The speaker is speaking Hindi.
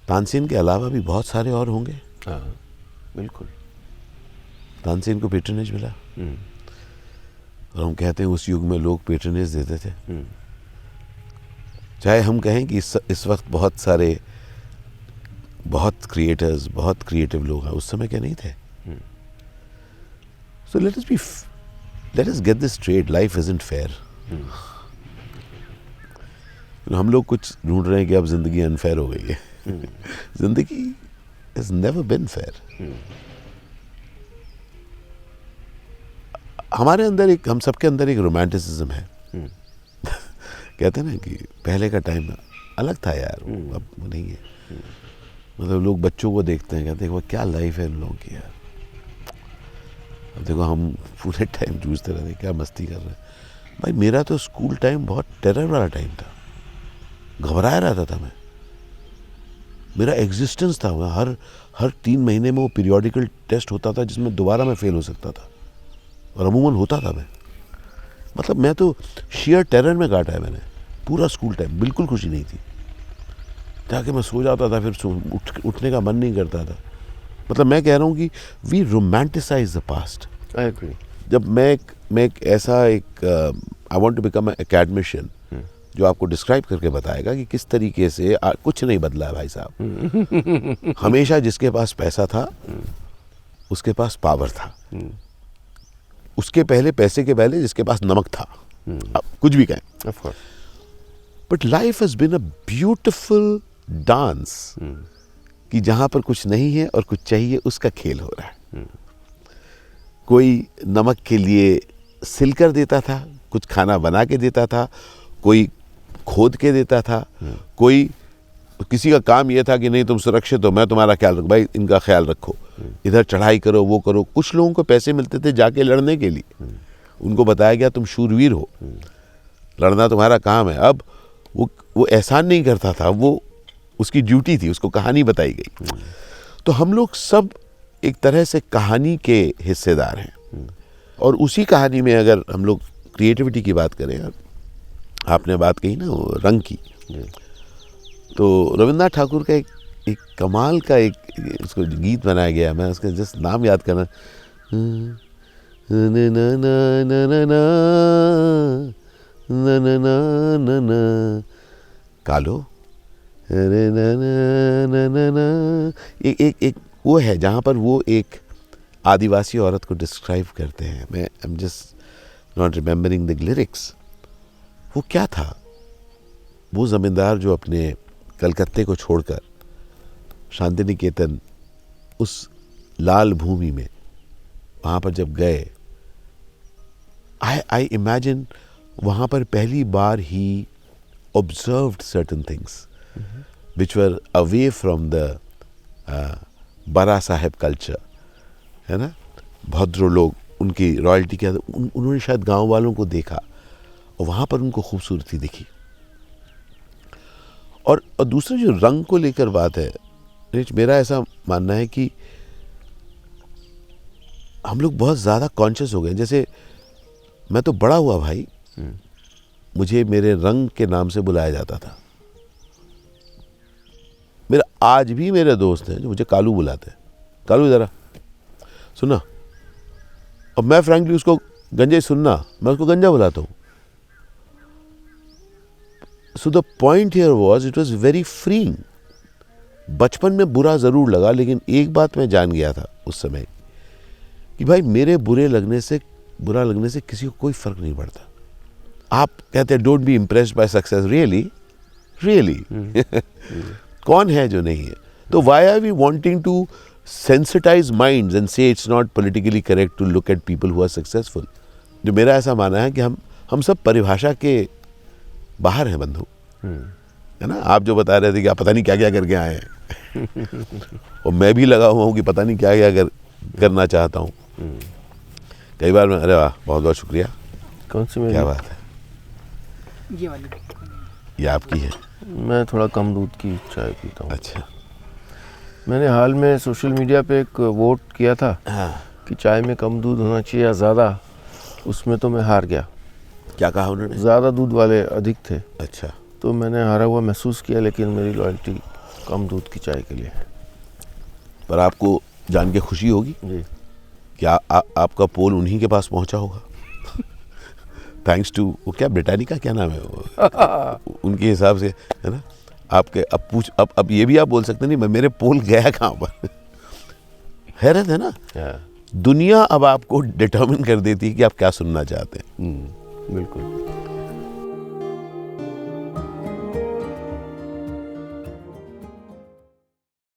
तानसेन के अलावा भी बहुत सारे और होंगे। हाँ बिल्कुल। तानसेन को पेट्रनेज मिला और हम कहते हैं उस युग में लोग पेट्रनेज देते थे। चाहे हम कहें कि इस वक्त बहुत सारे बहुत क्रिएटर्स, बहुत क्रिएटिव लोग हैं, उस समय क्या नहीं थे? So let us get this straight, life isn't fair. हम लोग कुछ ढूंढ रहे हैं कि अब जिंदगी अनफेयर हो गई है। जिंदगी has never been fair। हमारे अंदर एक, हम सबके अंदर एक रोमांटिसिज्म है। कहते हैं ना कि पहले का टाइम अलग था यार, अब वो नहीं है। मतलब लोग बच्चों को देखते हैं, कहते हैं वो क्या लाइफ है इन लोगों की यार। अब देखो हम पूरे टाइम जूझते रहते हैं, क्या मस्ती कर रहे हैं। भाई मेरा तो स्कूल टाइम बहुत टेरर वाला टाइम था, घबराया रहता था मैं। मेरा एग्जिस्टेंस था, हर 3 महीने में वो पीरियोडिकल टेस्ट होता था जिसमें दोबारा मैं फेल हो सकता था, और अमूमन होता था मैं। मतलब मैं तो शेयर टेरर में काटा है मैंने पूरा स्कूल टाइम। बिल्कुल खुशी नहीं थी, जाके मैं सो जाता था, फिर उठने का मन नहीं करता था। मतलब मैं कह रहा हूँ कि we romanticise the past. I agree. जब मैं एक ऐसा I want to become academician जो आपको डिस्क्राइब करके बताएगा कि किस तरीके से कुछ नहीं बदला है भाई साहब। हमेशा जिसके पास पैसा था उसके पास पावर था, उसके पहले पैसे के पहले जिसके पास नमक था। अब कुछ भी कहें, of course. But life has been a beautiful dance कि जहां पर कुछ नहीं है और कुछ चाहिए, उसका खेल हो रहा है। कोई नमक के लिए सिल कर देता था, कुछ खाना बना के देता था, कोई खोद के देता था, कोई, किसी का काम यह था कि नहीं तुम सुरक्षित हो, मैं तुम्हारा ख्याल रखूं, भाई इनका ख्याल रखो, इधर चढ़ाई करो, वो करो। कुछ लोगों को पैसे मिलते थे जाके लड़ने के लिए, उनको बताया गया तुम शूरवीर हो, लड़ना तुम्हारा काम है। अब वो एहसान नहीं करता था, वो उसकी ड्यूटी थी, उसको कहानी बताई गई। तो हम लोग सब एक तरह से कहानी के हिस्सेदार हैं, और उसी कहानी में अगर हम लोग क्रिएटिविटी की बात करें, आपने बात कही ना वो रंग की, तो रविन्द्रनाथ ठाकुर का एक कमाल का एक उसको गीत बनाया गया, मैं उसका जस्ट नाम याद करना, कालो एक वो है जहाँ पर वो एक आदिवासी औरत को डिस्क्राइब करते हैं। मैं I am just not remembering the lyrics. वो क्या था, वो जमींदार जो अपने कलकत्ते को छोड़कर शांति निकेतन, उस लाल भूमि में वहाँ पर जब गए, आई इमेजिन वहाँ पर पहली बार ही observed certain things which were away from the बड़ा साहेब कल्चर, है ना। भद्र लोग, उनकी रॉयल्टी क्या, उन्होंने शायद गांव वालों को देखा और वहाँ पर उनको खूबसूरती दिखी। और दूसरा जो रंग को लेकर बात है, मेरा ऐसा मानना है कि हम लोग बहुत ज़्यादा कॉन्शियस हो गए। जैसे मैं तो बड़ा हुआ भाई, मुझे मेरे रंग के नाम से बुलाया जाता था। मेरा आज भी मेरे दोस्त हैं जो मुझे कालू बुलाते हैं, कालू इधर आ, सुना। और मैं फ्रैंकली उसको गंजे सुनना, मैं उसको गंजा बुलाता हूँ। So the point here was it was very freeing. बचपन में बुरा ज़रूर लगा, लेकिन एक बात मैं जान गया था उस समय कि भाई मेरे बुरा लगने से किसी को कोई फ़र्क नहीं पड़ता। आप कहते हैं don't be impressed by success, really कौन है जो नहीं है? तो why are we wanting to sensitize minds and say it's not politically correct to look at people who are successful? जो मेरा ऐसा मानना है कि हम सब परिभाषा के बाहर हैं बंधु, है ना। आप जो बता रहे थे कि आप पता नहीं क्या क्या करके आए हैं और मैं भी लगा हुआ हूँ कि पता नहीं क्या क्या करना चाहता हूँ। कई बार मैं, अरे वाह बहुत बहुत शुक्रिया। कौन सी मेरी? क्या बात है, ये वाली ये आपकी है। मैं थोड़ा कम दूध की चाय पीता हूँ। अच्छा, मैंने हाल में सोशल मीडिया पे एक वोट किया था कि चाय में कम दूध होना चाहिए या ज़्यादा, उसमें तो मैं हार गया। क्या कहा उन्होंने? ज़्यादा दूध वाले अधिक थे। अच्छा, तो मैंने हारा हुआ महसूस किया, लेकिन मेरी लॉयल्टी कम दूध की चाय के लिए। पर आपको जान के खुशी होगी जी। कि आपका पोल उन्हीं के पास पहुंचा होगा थैंक्स टू वो क्या ब्रिटानिका क्या नाम है वो उनके हिसाब से, है ना। आपके अब ये भी आप बोल सकते नहीं मेरे पोल गया कहाँ पर हैरत है ना। दुनिया अब आपको डिटर्मिन कर देती है कि आप क्या सुनना चाहते हैं। बिल्कुल।